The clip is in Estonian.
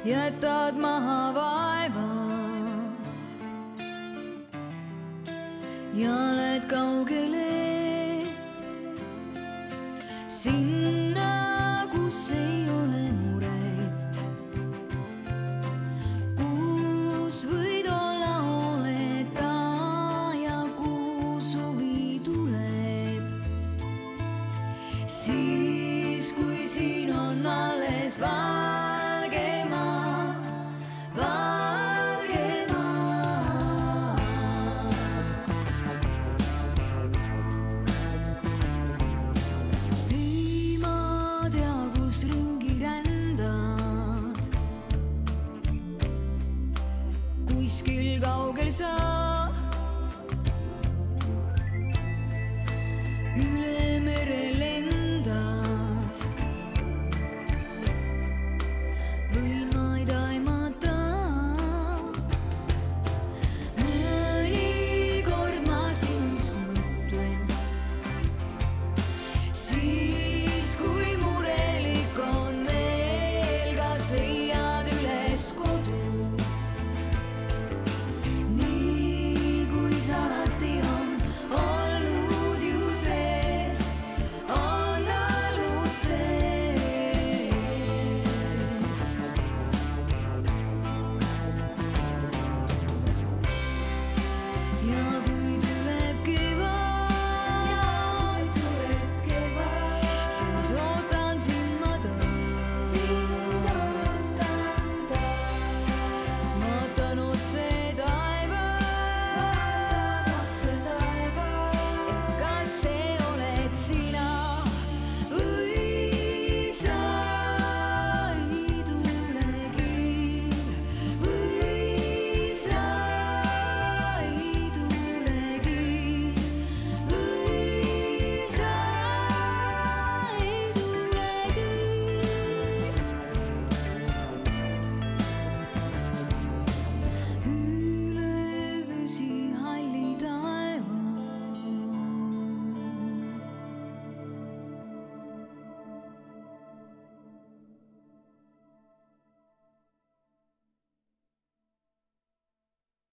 jätad maha vaeva ja lähed kaugele sinna, kus ei ole muret, kus võid olla hooleta ja kus suvi tuleb. Siis kui siin on alles valge maa, valge maa. Ei ma tea, kus ringi rändad, kuskil kaugel sa